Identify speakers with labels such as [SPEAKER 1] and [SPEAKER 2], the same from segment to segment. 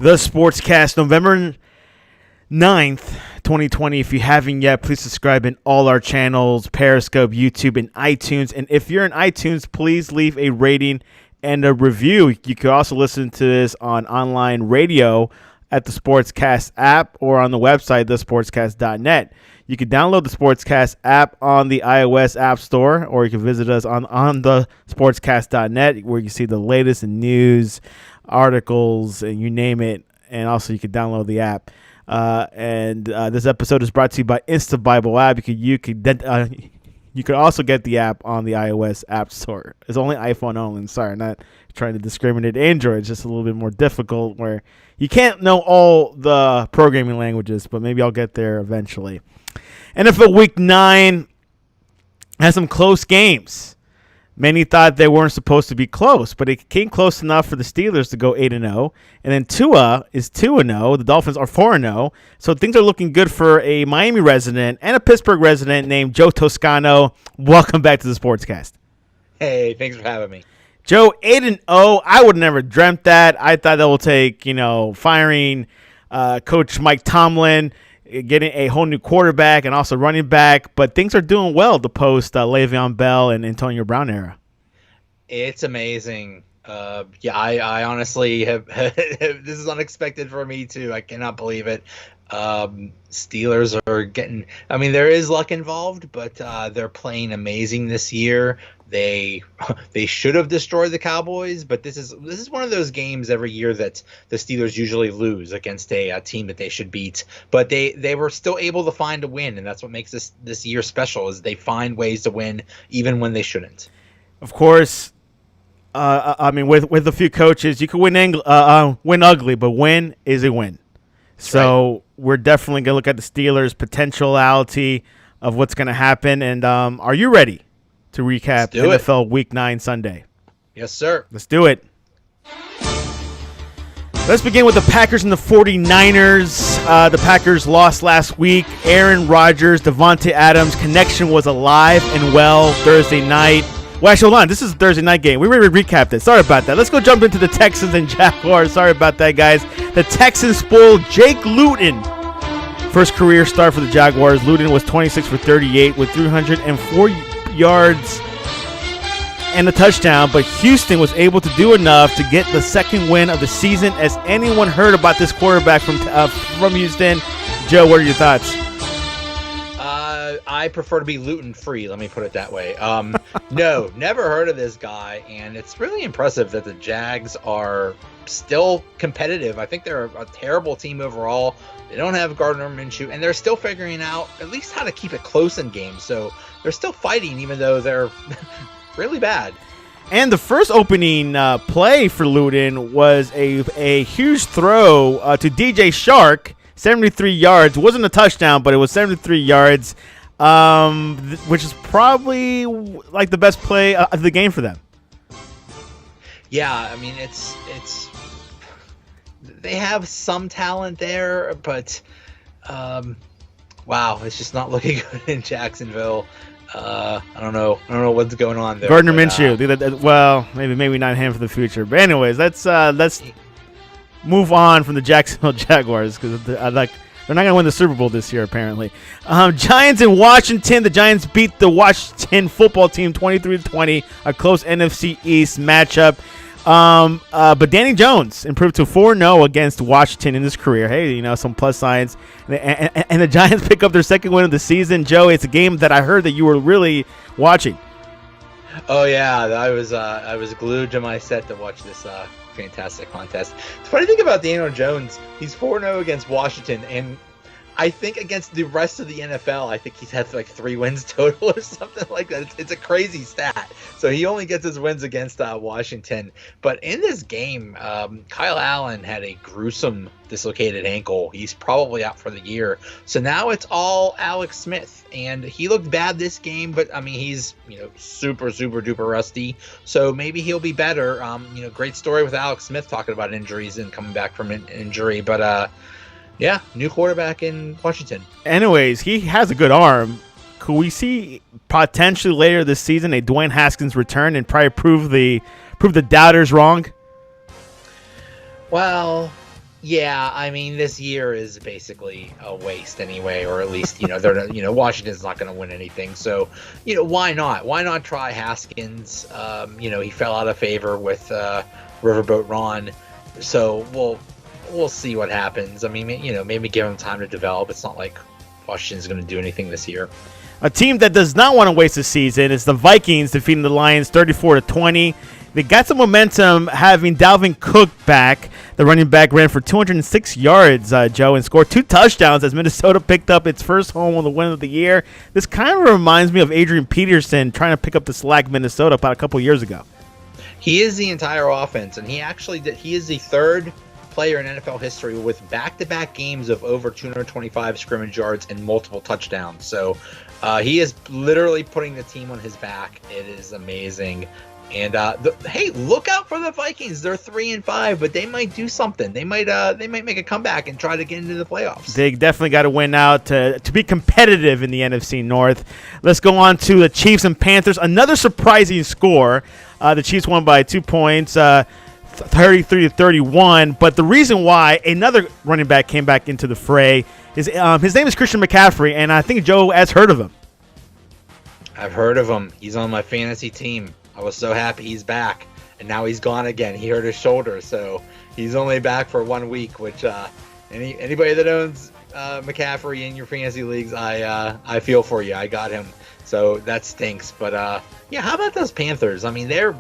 [SPEAKER 1] The Sportscast, November 9th, 2020. If you haven't yet, please subscribe in all our channels, Periscope, YouTube, and iTunes. And if you're in iTunes, please leave a rating and a review. You can also listen to this on online radio at the Sportscast app or on the website, thesportscast.net. You can download the Sportscast app on the iOS App Store, or you can visit us on the sportscast.net, where you see the latest in news, articles, and you name it. And also you can download the app. This episode is brought to you by Insta Bible app. You could also get the app on the iOS App Store. It's only iPhone only. Sorry, not trying to discriminate Android. It's just a little bit more difficult where you can't know all the programming languages, but maybe I'll get there eventually. NFL Week 9 has some close games. Many thought they weren't supposed to be close, but it came close enough for the Steelers to go 8-0. And then Tua is 2-0. The Dolphins are 4-0. So things are looking good for a Miami resident and a Pittsburgh resident named Joe Toscano. Welcome back to the Sportscast.
[SPEAKER 2] Hey, thanks for having me.
[SPEAKER 1] Joe, 8-0. I would never dreamt that. I thought that will take, firing Coach Mike Tomlin, getting a whole new quarterback and also running back, but things are doing well to post Le'Veon Bell and Antonio Brown era.
[SPEAKER 2] It's amazing. I honestly have this is unexpected for me too. I cannot believe it. Steelers are getting, there is luck involved, but they're playing amazing this year. They should have destroyed the Cowboys, but this is one of those games every year that the Steelers usually lose against a team that they should beat. But they were still able to find a win, and that's what makes this year special, is they find ways to win even when they shouldn't.
[SPEAKER 1] Of course, with a few coaches, you can win ugly, but win is a win. So right. We're definitely going to look at the Steelers' potentiality of what's going to happen. And are you ready to recap NFL Week 9 Sunday?
[SPEAKER 2] Yes, sir.
[SPEAKER 1] Let's do it. Let's begin with the Packers and the 49ers. The Packers lost last week. Aaron Rodgers, Devontae Adams connection was alive and well Thursday night. Well, actually, hold on. This is a Thursday night game. We already recapped this. Sorry about that. Let's go jump into the Texans and Jaguars. Sorry about that, guys. The Texans spoiled Jake Luton. First career start for the Jaguars. Luton was 26 for 38 with 304 yards and a touchdown, but Houston was able to do enough to get the second win of the season. Has anyone heard about this quarterback from Houston? Joe, what are your thoughts?
[SPEAKER 2] I prefer to be Luton free, let me put it that way. No, never heard of this guy, and it's really impressive that the Jags are still competitive. I think they're a terrible team overall. They don't have Gardner Minshew, and they're still figuring out at least how to keep it close in games. So they're still fighting, even though they're really bad.
[SPEAKER 1] And the first opening play for Luton was a huge throw to DJ Shark, 73 yards. It wasn't a touchdown, but it was 73 yards, which is probably like the best play of the game for them.
[SPEAKER 2] Yeah, it's they have some talent there, but wow, it's just not looking good in Jacksonville. I don't know what's going on there.
[SPEAKER 1] Gardner Minshew. Well, maybe not him for the future. But anyways, let's move on from the Jacksonville Jaguars, because they're not going to win the Super Bowl this year, apparently. Giants in Washington. The Giants beat the Washington football team 23-20, a close NFC East matchup. But Danny Jones improved to 4-0 against Washington in his career. Hey, some plus signs. And the Giants pick up their second win of the season. Joe, it's a game that I heard that you were really watching.
[SPEAKER 2] Oh yeah, I was glued to my set to watch this fantastic contest. The funny thing about Daniel Jones, he's 4-0 against Washington, and I think against the rest of the NFL, I think he's had like 3 wins total or something like that. It's a crazy stat. So he only gets his wins against Washington. But in this game, Kyle Allen had a gruesome dislocated ankle. He's probably out for the year. So now it's all Alex Smith. And he looked bad this game, but he's super, super duper rusty. So maybe he'll be better. Great story with Alex Smith talking about injuries and coming back from an injury. But yeah, new quarterback in Washington.
[SPEAKER 1] Anyways, he has a good arm. Could we see potentially later this season a Dwayne Haskins return and probably prove the doubters wrong?
[SPEAKER 2] Well, Yeah, I mean, this year is basically a waste anyway, or at least, they're, Washington's not going to win anything. So, why not? Why not try Haskins? He fell out of favor with Riverboat Ron. So we'll see what happens. I mean, maybe give him time to develop. It's not like Washington's going to do anything this year.
[SPEAKER 1] A team that does not want to waste a season is the Vikings, defeating the Lions 34-20. They got some momentum having Dalvin Cook back. The running back ran for 206 yards, Joe, and scored 2 touchdowns as Minnesota picked up its first home on the win of the year. This kind of reminds me of Adrian Peterson trying to pick up the slack Minnesota about a couple years ago.
[SPEAKER 2] He is the entire offense, and he is the third player in NFL history with back-to-back games of over 225 scrimmage yards and multiple touchdowns. So he is literally putting the team on his back. It is amazing. And hey, look out for the Vikings. They're 3-5, but they might do something. They might make a comeback and try to get into the playoffs.
[SPEAKER 1] They definitely got to win out to be competitive in the NFC North. Let's go on to the Chiefs and Panthers. Another surprising score. The Chiefs won by 2 points, 33-31. But the reason why another running back came back into the fray is his name is Christian McCaffrey, and I think Joe has heard of him.
[SPEAKER 2] I've heard of him. He's on my fantasy team. I was so happy he's back, and now he's gone again. He hurt his shoulder, so he's only back for 1 week, which anybody that owns McCaffrey in your fantasy leagues, I feel for you. I got him, so that stinks. But yeah, how about those Panthers? I mean, they're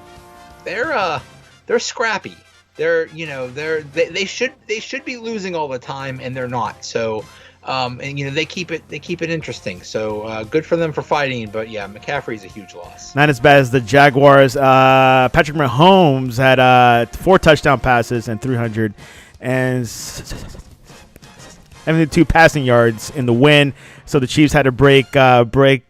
[SPEAKER 2] scrappy. They should be losing all the time, and they're not. So and they keep it interesting. So good for them for fighting. But yeah, McCaffrey's a huge loss.
[SPEAKER 1] Not as bad as the Jaguars. Patrick Mahomes had 4 touchdown passes and 372 passing yards in the win. So the Chiefs had to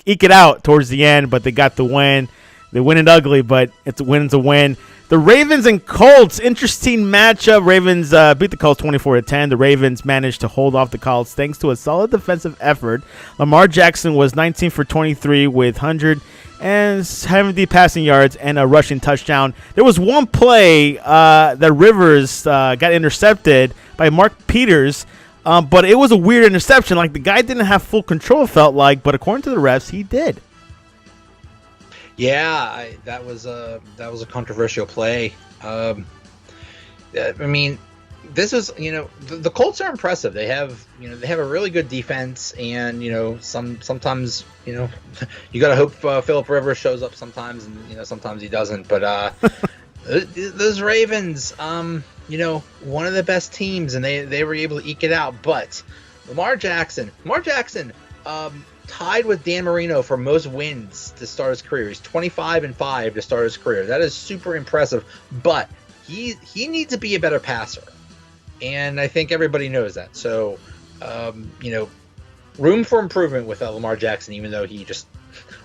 [SPEAKER 1] eke it out towards the end, but they got the win. They win it ugly, but it's a win. The Ravens and Colts, interesting matchup. Ravens beat the Colts 24-10. The Ravens managed to hold off the Colts thanks to a solid defensive effort. Lamar Jackson was 19 for 23 with 170 passing yards and a rushing touchdown. There was one play that Rivers got intercepted by Mark Peters, but it was a weird interception. Like, the guy didn't have full control, it felt like, but according to the refs, he did.
[SPEAKER 2] Yeah, that was a controversial play. I mean, this was the Colts are impressive. They have a really good defense, and sometimes you got to hope Phillip Rivers shows up sometimes, and sometimes he doesn't. But those Ravens, one of the best teams, and they were able to eke it out. But Lamar Jackson. Tied with Dan Marino for most wins to start his career. He's 25-5 to start his career. That is super impressive, but he needs to be a better passer, and I think everybody knows that. So, room for improvement with Lamar Jackson, even though he just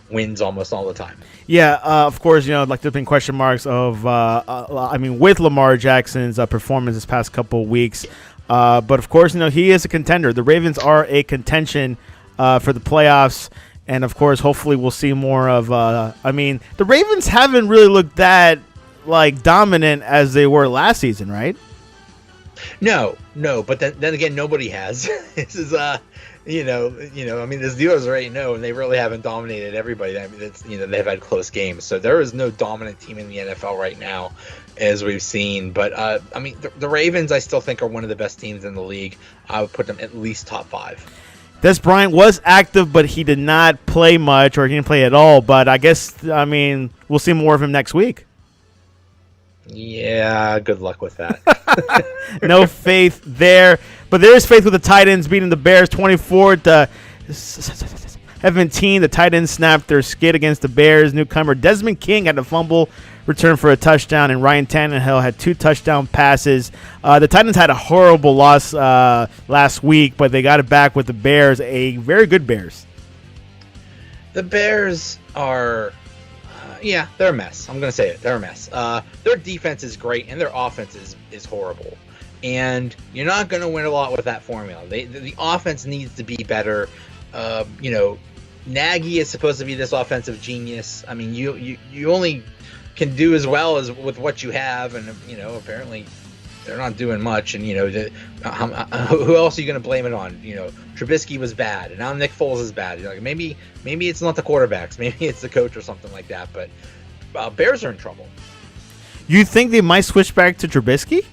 [SPEAKER 2] wins almost all the time.
[SPEAKER 1] Yeah, of course, like there's been question marks of, with Lamar Jackson's performance this past couple of weeks, but of course, he is a contender. The Ravens are a contention for the playoffs, and of course, hopefully we'll see more of the Ravens haven't really looked that dominant as they were last season, right?
[SPEAKER 2] No, but then again, nobody has. This is the Steelers are 8-0, and they really haven't dominated everybody. I mean, they've had close games, so there is no dominant team in the NFL right now, as we've seen. But the Ravens, I still think, are one of the best teams in the league. I would put them at least top 5.
[SPEAKER 1] Des Bryant was active, but he did not play much, or he didn't play at all. But I guess, we'll see more of him next week.
[SPEAKER 2] Yeah, good luck with that.
[SPEAKER 1] No faith there. But there is faith with the Titans beating the Bears 24-17. The Titans snapped their skid against the Bears. Newcomer Desmond King had a fumble return for a touchdown, and Ryan Tannehill had 2 touchdown passes. The Titans had a horrible loss last week, but they got it back with the Bears, a very good Bears.
[SPEAKER 2] The Bears are, they're a mess. I'm going to say it. They're a mess. Their defense is great, and their offense is horrible. And you're not going to win a lot with that formula. The offense needs to be better. Nagy is supposed to be this offensive genius. I mean, you only can do as well as with what you have, and apparently they're not doing much, and who else are you going to blame it on? Trubisky was bad, and now Nick Foles is bad. Like maybe it's not the quarterbacks, maybe it's the coach or something like that. But Bears are in trouble.
[SPEAKER 1] You think they might switch back to Trubisky?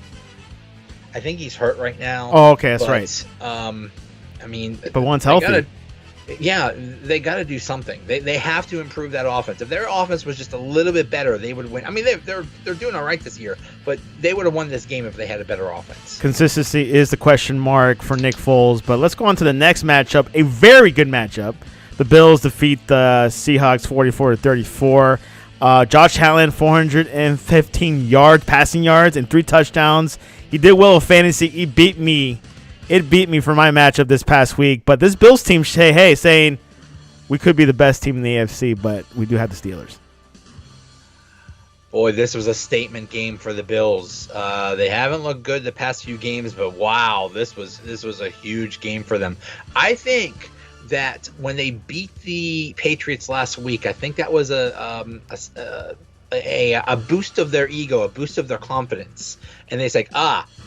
[SPEAKER 2] I think he's hurt right now.
[SPEAKER 1] Oh, okay, that's right.
[SPEAKER 2] But
[SPEAKER 1] one's healthy.
[SPEAKER 2] They got to do something. They have to improve that offense. If their offense was just a little bit better, they would win. I mean, they're doing all right this year, but they would have won this game if they had a better offense.
[SPEAKER 1] Consistency is the question mark for Nick Foles, but let's go on to the next matchup. A very good matchup. The Bills defeat the Seahawks 44-34. Josh Allen, 415 passing yards, and 3 touchdowns. He did well with fantasy. He beat me. It beat me for my matchup this past week. But this Bills team, saying we could be the best team in the AFC, but we do have the Steelers.
[SPEAKER 2] Boy, this was a statement game for the Bills. They haven't looked good the past few games, but wow, this was a huge game for them. I think that when they beat the Patriots last week, I think that was a boost of their ego, a boost of their confidence. And they say,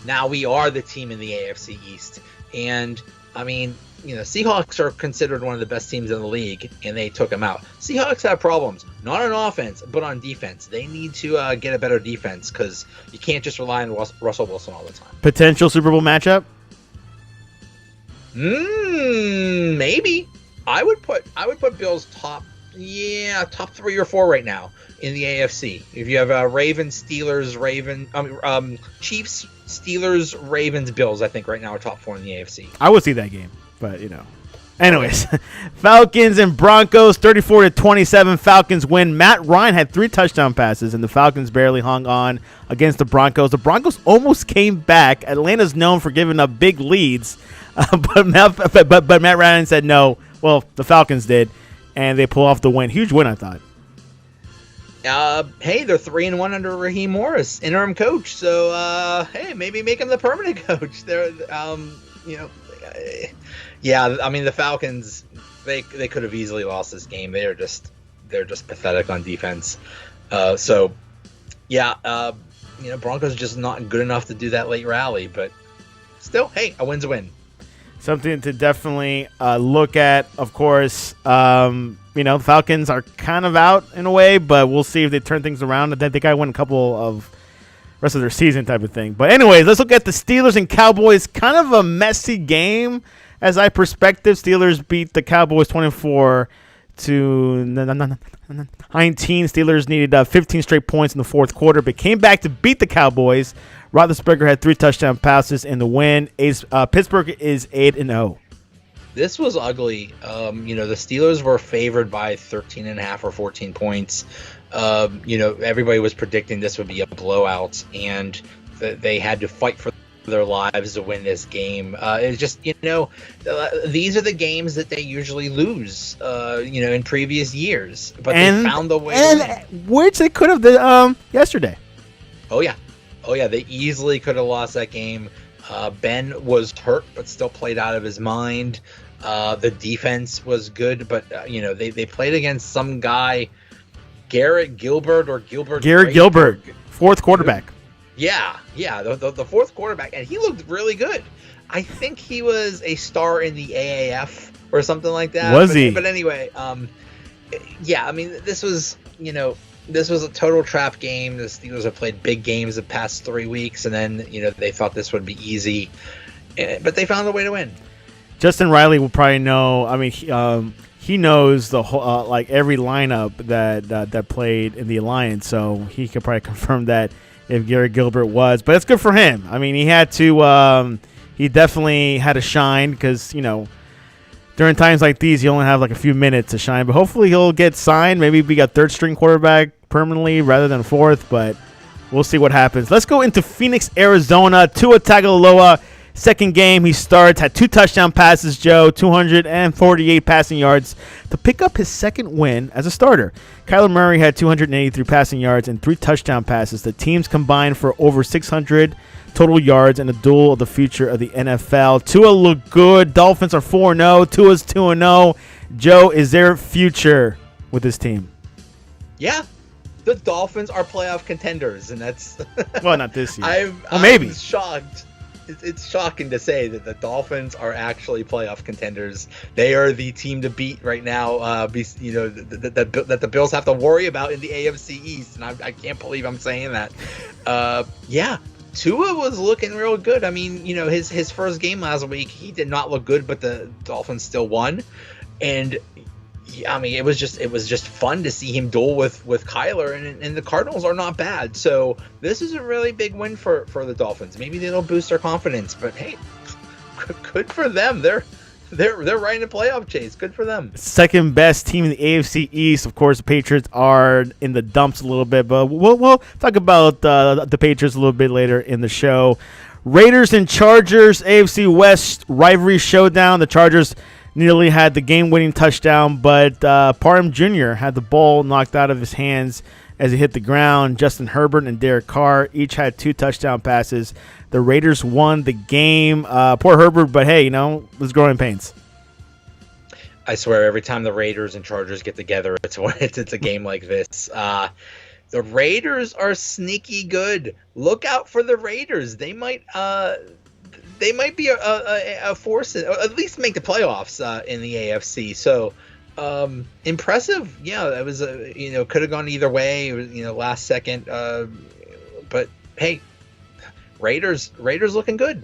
[SPEAKER 2] now we are the team in the AFC East. And, I mean, Seahawks are considered one of the best teams in the league, and they took them out. Seahawks have problems, not on offense, but on defense. They need to get a better defense because you can't just rely on Russell Wilson all the time.
[SPEAKER 1] Potential Super Bowl matchup?
[SPEAKER 2] Maybe. I would put Bills top 3 or 4 right now in the AFC. If you have Ravens, Steelers, Chiefs, Steelers, Ravens, Bills, I think right now are top 4 in the AFC.
[SPEAKER 1] I would see that game, but Anyways, Falcons and Broncos, 34-27. Falcons win. Matt Ryan had 3 touchdown passes, and the Falcons barely hung on against the Broncos. The Broncos almost came back. Atlanta's known for giving up big leads, but Matt Ryan said no. Well, the Falcons did, and they pull off the win. Huge win, I thought.
[SPEAKER 2] Hey, they're 3-1 under Raheem Morris, interim coach. So, hey, maybe make him the permanent coach. They're, yeah. I mean, the Falcons, they could have easily lost this game. They're just pathetic on defense. Broncos are just not good enough to do that late rally. But still, hey, a win's a win.
[SPEAKER 1] Something to definitely look at, of course. The Falcons are kind of out in a way, but we'll see if they turn things around. I think I win a couple of rest of their season type of thing. But anyways, let's look at the Steelers and Cowboys. Kind of a messy game as I perspective. Steelers beat the Cowboys 24-19. Steelers needed 15 straight points in the fourth quarter, but came back to beat the Cowboys. Roethlisberger had 3 touchdown passes in the win. Pittsburgh is 8-0.
[SPEAKER 2] This was ugly. The Steelers were favored by 13.5 or 14 points. Everybody was predicting this would be a blowout, and they had to fight for their lives to win this game. It's just, these are the games that they usually lose, in previous years. But they found a way to win.
[SPEAKER 1] Which they could have yesterday.
[SPEAKER 2] Oh, yeah. They easily could have lost that game. Ben was hurt, but still played out of his mind. The defense was good, but they played against some guy, Garrett Gilbert.
[SPEAKER 1] Garrett Gilbert, fourth quarterback.
[SPEAKER 2] Yeah, the fourth quarterback, and he looked really good. I think he was a star in the AAF or something like that.
[SPEAKER 1] Was he?
[SPEAKER 2] But anyway, I mean, this was a total trap game. The Steelers have played big games the past 3 weeks, and then they thought this would be easy, but they found a way to win.
[SPEAKER 1] Justin Riley will probably know. I mean, he knows the whole every lineup that played in the Alliance, so he could probably confirm that if Garrett Gilbert was. But it's good for him. I mean, he had to. He definitely had to shine because during times like these, you only have a few minutes to shine. But hopefully, he'll get signed. Maybe be a third string quarterback permanently rather than fourth. But we'll see what happens. Let's go into Phoenix, Arizona. Tua Tagovailoa. Second game, he starts, had 2 touchdown passes, 248 passing yards to pick up his second win as a starter. Kyler Murray had 283 passing yards and 3 touchdown passes. The teams combined for over 600 total yards in a duel of the future of the NFL. Tua looked good. Dolphins are 4-0. Tua's 2-0. Joe, is there future with this team?
[SPEAKER 2] Yeah. the Dolphins are playoff contenders, and that's
[SPEAKER 1] Well, not this year.
[SPEAKER 2] I'm shocked. It's shocking to say that the Dolphins are actually playoff contenders. They are the team to beat right now. That the Bills have to worry about in the AFC East, and I can't believe I'm saying that. Yeah, Tua was looking real good. I mean, his first game last week, he did not look good, but the Dolphins still won, and I mean, it was just fun to see him duel with Kyler, and the Cardinals are not bad. So this is a really big win for the Dolphins. Maybe they'll boost their confidence, but hey, good for them. They're right in the playoff chase. Good for them.
[SPEAKER 1] Second best team in the AFC East. Of course, the Patriots are in the dumps a little bit, but we'll talk about the Patriots a little bit later in the show. Raiders and Chargers, AFC West rivalry showdown. The Chargers nearly had the game-winning touchdown, but Parham Jr. had the ball knocked out of his hands as he hit the ground. Justin Herbert and Derek Carr each had 2 touchdown passes. The Raiders won the game. Poor Herbert, but hey, was growing pains.
[SPEAKER 2] I swear, every time the Raiders and Chargers get together, it's a game like this. The Raiders are sneaky good. Look out for the Raiders. They might be a force, or at least make the playoffs in the AFC. So impressive. Yeah, that was could have gone either way. It was, last second. But hey, Raiders looking good.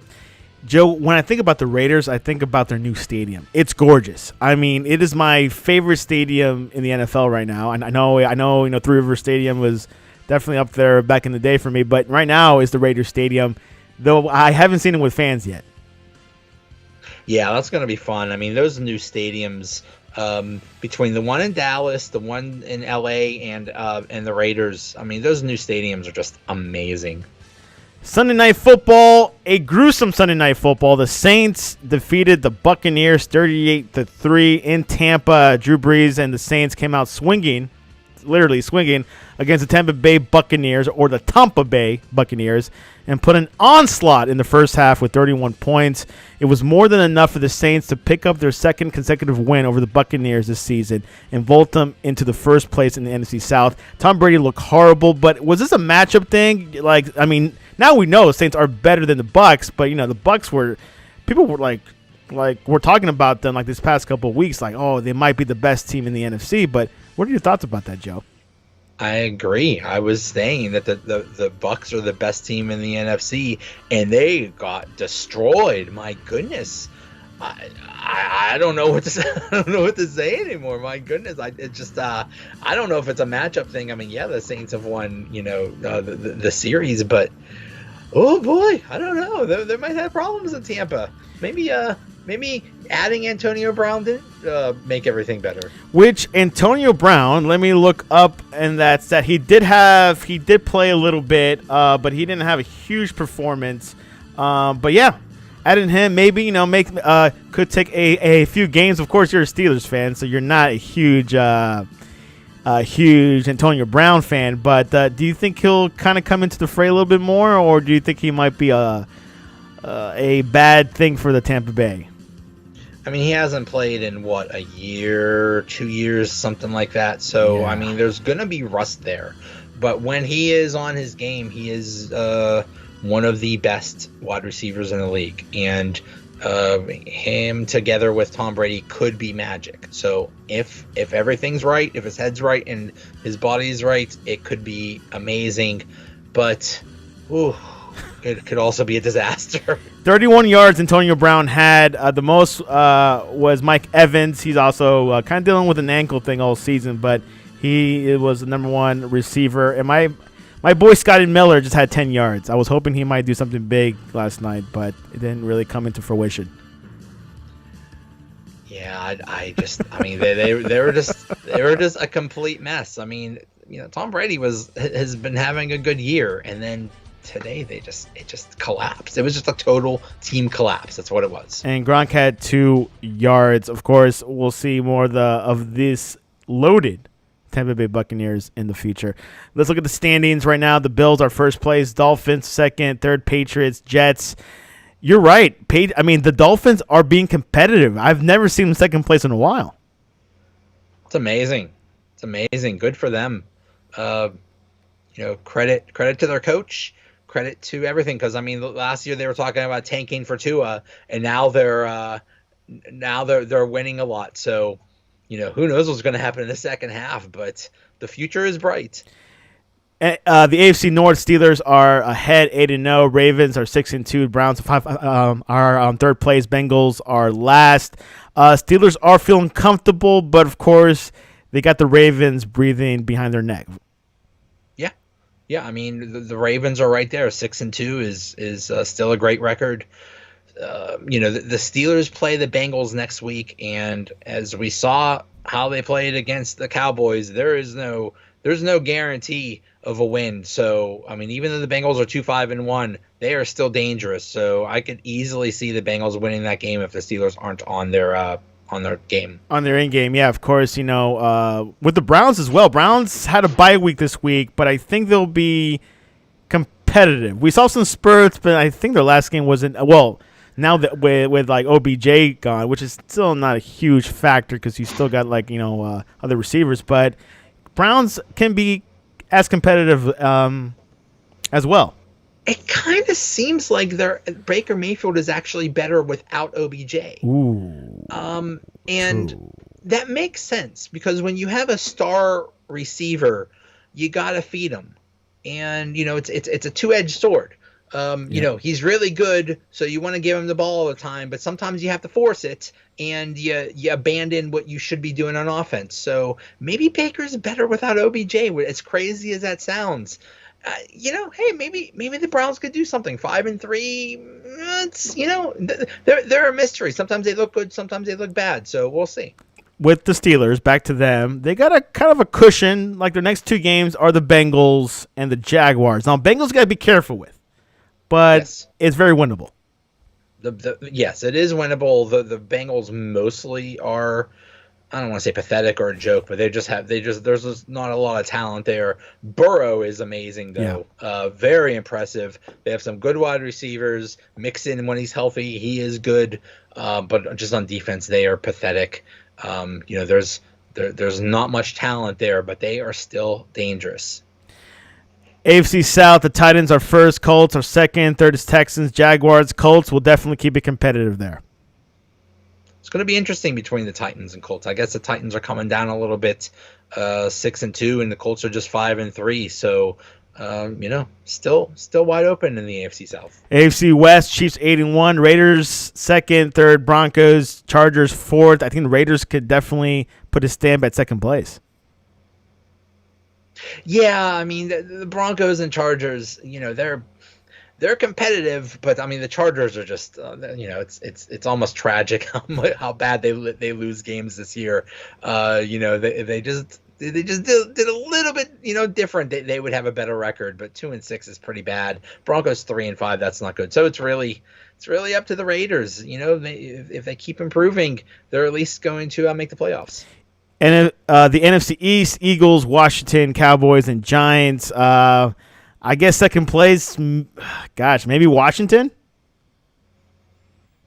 [SPEAKER 1] Joe, when I think about the Raiders, I think about their new stadium. It's gorgeous. I mean, it is my favorite stadium in the NFL right now. And I know, Three River Stadium was definitely up there back in the day for me, but right now is the Raiders Stadium, though I haven't seen it with fans yet.
[SPEAKER 2] Yeah, that's going to be fun. I mean, those new stadiums, between the one in Dallas, the one in LA, and the Raiders, I mean, those new stadiums are just amazing.
[SPEAKER 1] Sunday Night Football, a gruesome Sunday Night Football. The Saints defeated the Buccaneers 38-3 in Tampa. Drew Brees and the Saints came out swinging, literally swinging, against the Tampa Bay Buccaneers, or the Tampa Bay Buccaneers, and put an onslaught in the first half with 31 points. It was more than enough for the Saints to pick up their second consecutive win over the Buccaneers this season and vault them into the first place in the NFC South. Tom Brady looked horrible, but was this a matchup thing? Now we know the Saints are better than the Bucs, but the Bucs people were like we're talking about them like this past couple of weeks, like, oh, they might be the best team in the NFC. But what are your thoughts about that, Joe?
[SPEAKER 2] I agree. I was saying that the Bucs are the best team in the NFC, and they got destroyed. My goodness, I don't know what to say. I don't know what to say anymore. My goodness, I don't know if it's a matchup thing. I mean, yeah, the Saints have won, the series, but oh boy, I don't know. They might have problems in Tampa. Maybe adding Antonio Brown didn't make everything better.
[SPEAKER 1] Which Antonio Brown, let me look up, and that's that he did play a little bit, but he didn't have a huge performance. But yeah, adding him maybe could take a few games. Of course, you're a Steelers fan, so you're not a huge Antonio Brown fan. But do you think he'll kind of come into the fray a little bit more, or do you think he might be a bad thing for the Tampa Bay?
[SPEAKER 2] I mean, he hasn't played in, a year, 2 years, something like that. So, yeah. I mean, there's going to be rust there. But when he is on his game, he is one of the best wide receivers in the league. And him together with Tom Brady could be magic. So if everything's right, if his head's right and his body's right, it could be amazing. But, it could also be a disaster.
[SPEAKER 1] 31 yards Antonio Brown had. The most was Mike Evans. He's also kind of dealing with an ankle thing all season, but he was the number one receiver. And my boy Scotty Miller just had 10 yards. I was hoping he might do something big last night, but it didn't really come into fruition.
[SPEAKER 2] Yeah, I mean, they were just a complete mess. I mean, Tom Brady has been having a good year, and then today it just collapsed. It was just a total team collapse. That's what it was.
[SPEAKER 1] And Gronk had 2 yards. Of course, we'll see more of this loaded Tampa Bay Buccaneers in the future. Let's look at the standings right now. The Bills are first place, Dolphins second, third Patriots, Jets. You're right. The Dolphins are being competitive. I've never seen them second place in a while.
[SPEAKER 2] It's amazing. Good for them. credit to their coach, credit to everything. Because I mean, last year they were talking about tanking for Tua, and now they're winning a lot. So, who knows what's going to happen in the second half? But the future is bright.
[SPEAKER 1] The AFC North Steelers are ahead 8-0. Ravens are 6-2. Browns are on third place. Bengals are last. Steelers are feeling comfortable, but of course they got the Ravens breathing behind their neck.
[SPEAKER 2] Yeah. I mean, the Ravens are right there. 6-2 is still a great record. The Steelers play the Bengals next week, and as we saw how they played against the Cowboys, there's no guarantee of a win. So, I mean, even though the Bengals are 2-5-1, they are still dangerous. So, I could easily see the Bengals winning that game if the Steelers aren't on their game.
[SPEAKER 1] On their in game, yeah, of course. With the Browns as well. Browns had a bye week this week, but I think they'll be competitive. We saw some spurts, but I think their last game wasn't well. Now that with like OBJ gone, which is still not a huge factor because you still got other receivers, but Browns can be as competitive as well.
[SPEAKER 2] It kind of seems like Baker Mayfield is actually better without OBJ.
[SPEAKER 1] Ooh.
[SPEAKER 2] And
[SPEAKER 1] True.
[SPEAKER 2] that makes sense because when you have a star receiver, you gotta feed him, and it's a two-edged sword. He's really good, so you want to give him the ball all the time, but sometimes you have to force it, and you abandon what you should be doing on offense. So maybe Baker's better without OBJ, as crazy as that sounds. Hey, maybe the Browns could do something. 5-3, they're a mystery. Sometimes they look good, sometimes they look bad, so we'll see.
[SPEAKER 1] With the Steelers, back to them, they got a kind of a cushion. Like their next two games are the Bengals and the Jaguars. Now, Bengals got to be careful with. But yes. It's very winnable.
[SPEAKER 2] Yes, it is winnable. The Bengals mostly are, I don't want to say pathetic or a joke, but there's just not a lot of talent there. Burrow is amazing though. Yeah. Very impressive. They have some good wide receivers. Mixon, when he's healthy, he is good. But just on defense, they are pathetic. There's not much talent there, but they are still dangerous.
[SPEAKER 1] AFC South, the Titans are first, Colts are second, third is Texans, Jaguars. Colts will definitely keep it competitive there.
[SPEAKER 2] It's going to be interesting between the Titans and Colts. I guess the Titans are coming down a little bit, 6-2, and the Colts are just 5-3. So, still wide open in the AFC South.
[SPEAKER 1] AFC West, Chiefs 8-1, Raiders second, third, Broncos, Chargers fourth. I think the Raiders could definitely put a stamp at second place.
[SPEAKER 2] Yeah, I mean the Broncos and Chargers, they're competitive, but I mean the Chargers are just, it's almost tragic how bad they lose games this year. They just did a little bit, different. They would have a better record, but 2-6 is pretty bad. Broncos 3-5, that's not good. So it's really up to the Raiders. If they keep improving, they're at least going to make the playoffs.
[SPEAKER 1] And the NFC East, Eagles, Washington, Cowboys, and Giants. I guess second place, maybe Washington?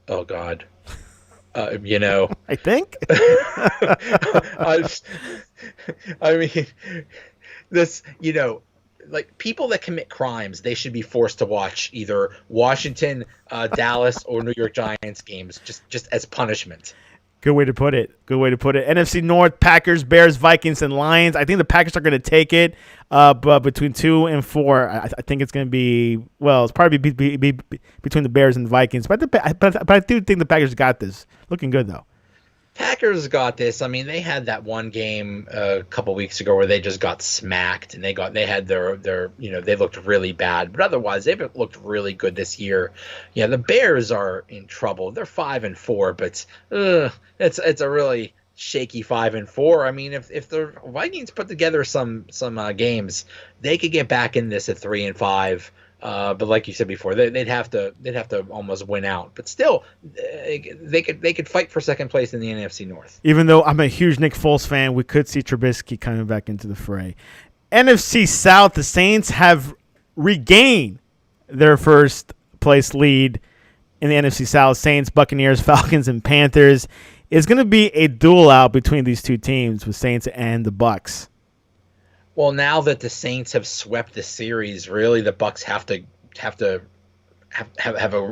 [SPEAKER 2] Oh, God.
[SPEAKER 1] I think.
[SPEAKER 2] I mean, this, like people that commit crimes, they should be forced to watch either Washington, Dallas, or New York Giants games just as punishment.
[SPEAKER 1] Good way to put it. NFC North, Packers, Bears, Vikings, and Lions. I think the Packers are going to take it, but between 2 and 4, I think it's going to be, it's probably be between the Bears and the Vikings. But I do think the Packers got this. Looking good, though.
[SPEAKER 2] Packers got this. I mean, they had that one game a couple weeks ago where they just got smacked, and they had their they looked really bad. But otherwise, they've looked really good this year. Yeah, the Bears are in trouble. They're 5-4, but it's a really shaky 5-4. I mean, if the Vikings put together some games, they could get back in this at 3-5. But like you said before, they'd have to almost win out. But still, they could fight for second place in the NFC North.
[SPEAKER 1] Even though I'm a huge Nick Foles fan, we could see Trubisky coming back into the fray. NFC South, the Saints have regained their first place lead in the NFC South. Saints, Buccaneers, Falcons, and Panthers. It's going to be a duel out between these two teams with Saints and the Bucs.
[SPEAKER 2] Well, now that the Saints have swept the series, really the Bucks have a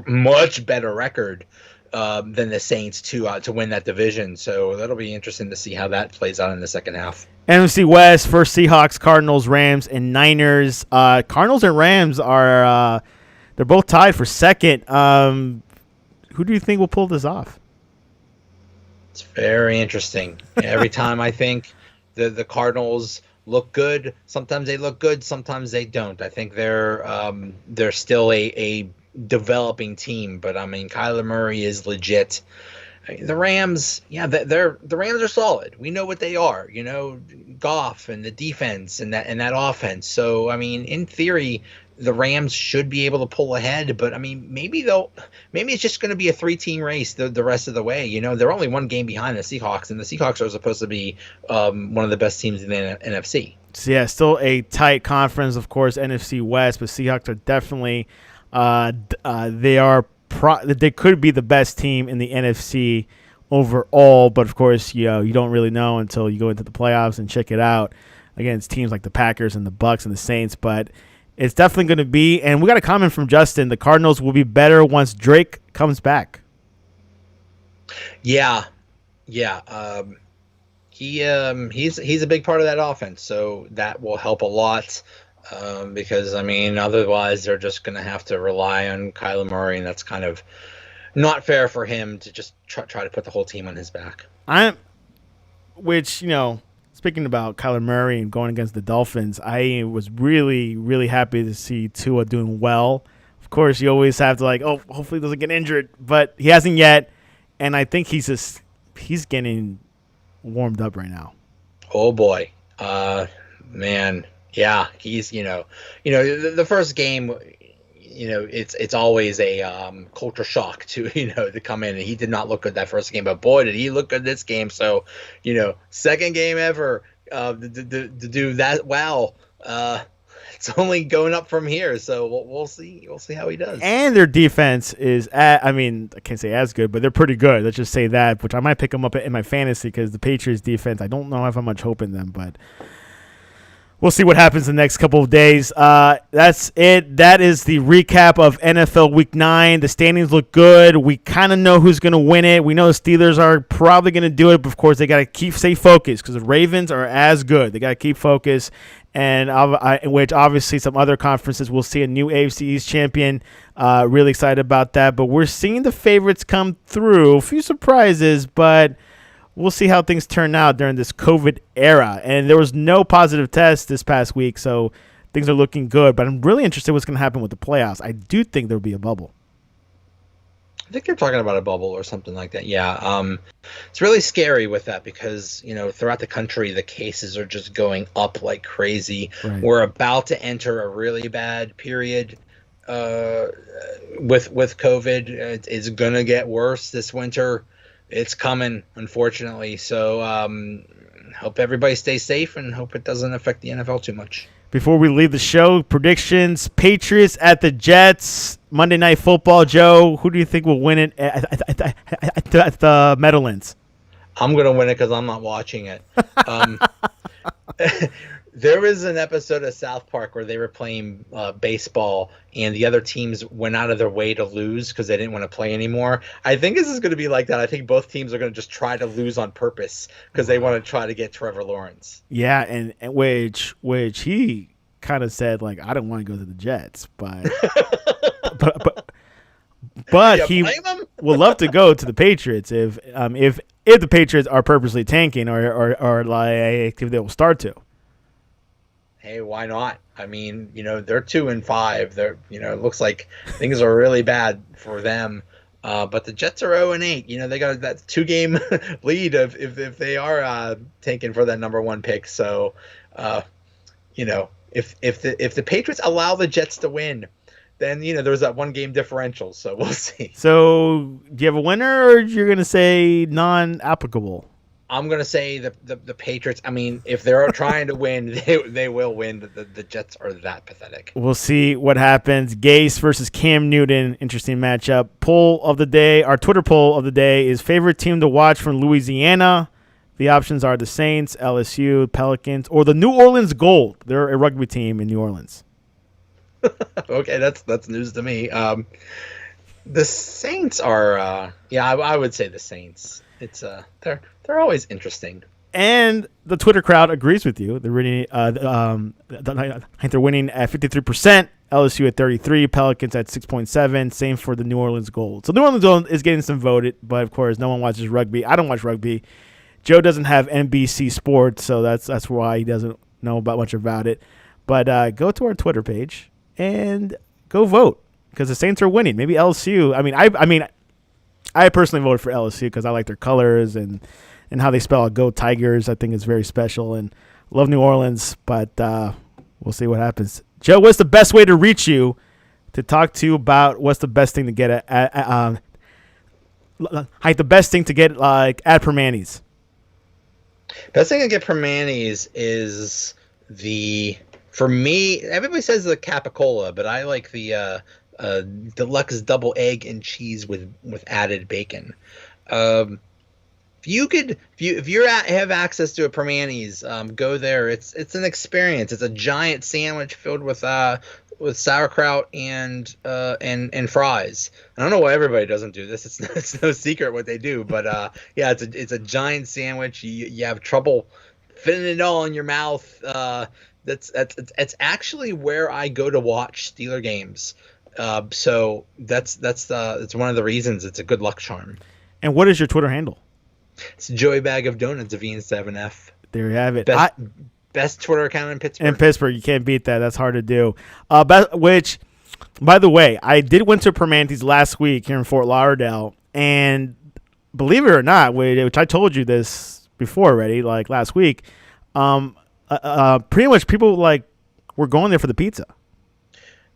[SPEAKER 2] much better record than the Saints to win that division. So that'll be interesting to see how that plays out in the second half.
[SPEAKER 1] NFC West, first Seahawks, Cardinals, Rams, and Niners. Cardinals and Rams are they're both tied for second. Who do you think will pull this off?
[SPEAKER 2] It's very interesting. Every time I think the Cardinals look good, sometimes they look good, sometimes they don't. I think they're still a developing team, but I mean Kyler Murray is legit. The Rams, yeah, the Rams are solid. We know what they are, Goff and the defense and that offense. So I mean, in theory, the Rams should be able to pull ahead, but I mean, maybe it's just going to be a 3-team race the rest of the way. They're only one game behind the Seahawks, and the Seahawks are supposed to be one of the best teams in the NFC.
[SPEAKER 1] So yeah, still a tight conference, of course, NFC West, but Seahawks are definitely they could be the best team in the NFC overall, but of course, you don't really know until you go into the playoffs and check it out against teams like the Packers and the Bucks and the Saints, but it's definitely going to be, and we got a comment from Justin, the Cardinals will be better once Drake comes back.
[SPEAKER 2] Yeah. He's a big part of that offense, so that will help a lot. Because I mean, otherwise they're just going to have to rely on Kyler Murray, and that's kind of not fair for him to just try to put the whole team on his back.
[SPEAKER 1] Speaking about Kyler Murray and going against the Dolphins, I was really, really happy to see Tua doing well. Of course, you always have to hopefully he doesn't get injured, but he hasn't yet, and I think he's getting warmed up right now.
[SPEAKER 2] Oh boy, man. Yeah, he's the first game, it's always a culture shock to come in, and he did not look good that first game, but boy did he look good this game. So second game ever to do that well. It's only going up from here, so we'll see how he does.
[SPEAKER 1] And their defense is I can't say as good, but they're pretty good. Let's just say that, which I might pick them up in my fantasy because the Patriots defense, I don't know if I have much hope in them, but we'll see what happens in the next couple of days. That's it. That is the recap of NFL Week 9. The standings look good. We kind of know who's going to win it. We know the Steelers are probably going to do it, but of course they got to stay focused because the Ravens are as good. They got to keep focused, and in which obviously some other conferences will see a new AFC East champion. Really excited about that. But we're seeing the favorites come through. A few surprises, but we'll see how things turn out during this COVID era. And there was no positive test this past week, so things are looking good. But I'm really interested in what's going to happen with the playoffs. I do think there'll be a bubble.
[SPEAKER 2] I think they're talking about a bubble or something like that. Yeah. It's really scary with that because, throughout the country, the cases are just going up like crazy. Right. We're about to enter a really bad period with COVID. It's going to get worse this winter. It's coming, unfortunately. So hope everybody stays safe and hope it doesn't affect the NFL too much.
[SPEAKER 1] Before we leave the show, predictions, Patriots at the Jets, Monday Night Football. Joe, who do you think will win it at the Meadowlands?
[SPEAKER 2] I'm going to win it because I'm not watching it. There was an episode of South Park where they were playing baseball and the other teams went out of their way to lose because they didn't want to play anymore. I think this is going to be like that. I think both teams are going to just try to lose on purpose because they want to try to get Trevor Lawrence.
[SPEAKER 1] Yeah, and which he kind of said, I don't want to go to the Jets, but but he would love to go to the Patriots if the Patriots are purposely tanking or if they will start to.
[SPEAKER 2] Hey, why not? I mean, they're 2-5. They're, it looks like things are really bad for them. But the Jets are 0-8. They got that 2-game lead if they are tanking for that number 1 pick. So, if the Patriots allow the Jets to win, then there's that 1-game differential. So we'll see.
[SPEAKER 1] So do you have a winner, or you're gonna say non-applicable?
[SPEAKER 2] I'm going to say the Patriots. I mean, if they're trying to win, they will win. The Jets are that pathetic.
[SPEAKER 1] We'll see what happens. Gase versus Cam Newton. Interesting matchup. Poll of the day. Our Twitter poll of the day is favorite team to watch from Louisiana. The options are the Saints, LSU, Pelicans, or the New Orleans Gold. They're a rugby team in New Orleans.
[SPEAKER 2] Okay, that's news to me. The Saints are, I would say the Saints. It's they're always interesting.
[SPEAKER 1] And the Twitter crowd agrees with you. They're winning. I think they're winning at 53%. LSU at 33%. Pelicans at 6.7%. Same for the New Orleans Gold. So New Orleans Gold is getting some voted, but of course, no one watches rugby. I don't watch rugby. Joe doesn't have NBC Sports, so that's why he doesn't know much about it. But go to our Twitter page and go vote because the Saints are winning. Maybe LSU. I personally voted for LSU because I like their colors and how they spell out "Go Tigers." I think it's very special and love New Orleans, but we'll see what happens. Joe, what's the best way to reach you to talk to you about what's the best thing to get at the best thing to get like at Permanis?
[SPEAKER 2] Best thing to get Permanis is for me, everybody says the Capicola, but I like the deluxe double egg and cheese with added bacon. If you have access to a Permanis, go there. It's an experience. It's a giant sandwich filled with sauerkraut and fries. I don't know why everybody doesn't do this. It's no secret what they do, but it's a giant sandwich. You have trouble fitting it all in your mouth. It's actually where I go to watch Steeler games. So that's one of the reasons it's a good luck charm.
[SPEAKER 1] And what is your Twitter handle?
[SPEAKER 2] It's Joey Bag of Donuts, V7F.
[SPEAKER 1] There you have it.
[SPEAKER 2] Best Twitter account in Pittsburgh.
[SPEAKER 1] In Pittsburgh, you can't beat that. That's hard to do. Which, by the way, I did went to Permante's last week here in Fort Lauderdale, and believe it or not, which I told you this before already, like last week, pretty much people were going there for the pizza.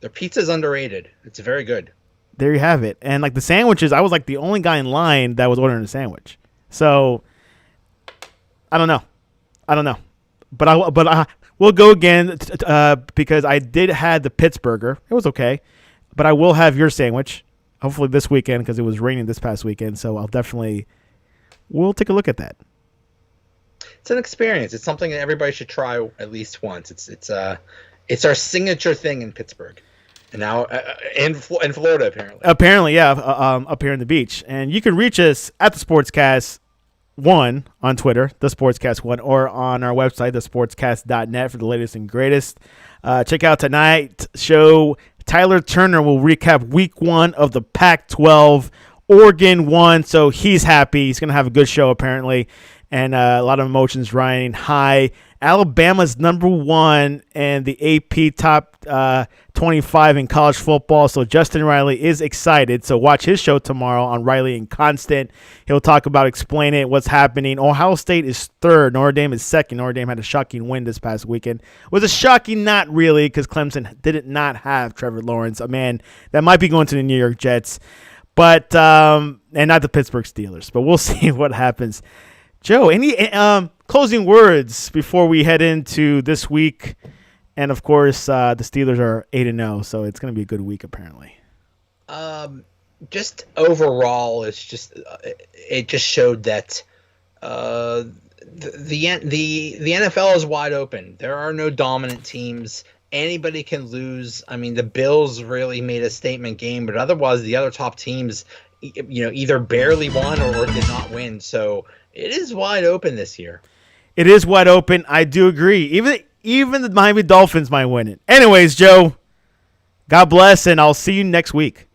[SPEAKER 2] Their pizza's underrated. It's very good.
[SPEAKER 1] There you have it. And the sandwiches, I was the only guy in line that was ordering a sandwich. So I don't know, but we'll go again because I did had the Pittsburgher. It was okay, but I will have your sandwich hopefully this weekend because it was raining this past weekend. So we'll take a look at that.
[SPEAKER 2] It's an experience. It's something that everybody should try at least once. It's our signature thing in Pittsburgh. And now in Florida, apparently.
[SPEAKER 1] Apparently, yeah, up here in the beach. And you can reach us at the Sportscast1 on Twitter, the Sportscast1, or on our website, thesportscast.net, for the latest and greatest. Check out tonight's show. Tyler Turner will recap week 1 of the Pac-12. Oregon won, so he's happy. He's going to have a good show, apparently. And a lot of emotions riding high. Alabama's number 1 and the AP top 25 in college football. So Justin Riley is excited. So watch his show tomorrow on Riley and Constant. He'll talk about explaining what's happening. Ohio State is 3rd. Notre Dame is 2nd. Notre Dame had a shocking win this past weekend. Was a shocking not really because Clemson did not have Trevor Lawrence, a man that might be going to the New York Jets. But and not the Pittsburgh Steelers. But we'll see what happens. Joe, any closing words before we head into this week? And, of course, the Steelers are 8-0, so it's going to be a good week, apparently.
[SPEAKER 2] Just overall, it just showed that the NFL is wide open. There are no dominant teams. Anybody can lose. I mean, the Bills really made a statement game, but otherwise, the other top teams, either barely won or did not win. So it is wide open this year.
[SPEAKER 1] It is wide open. I do agree. Even the Miami Dolphins might win it. Anyways, Joe, God bless, and I'll see you next week.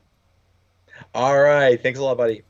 [SPEAKER 2] All right. Thanks a lot, buddy.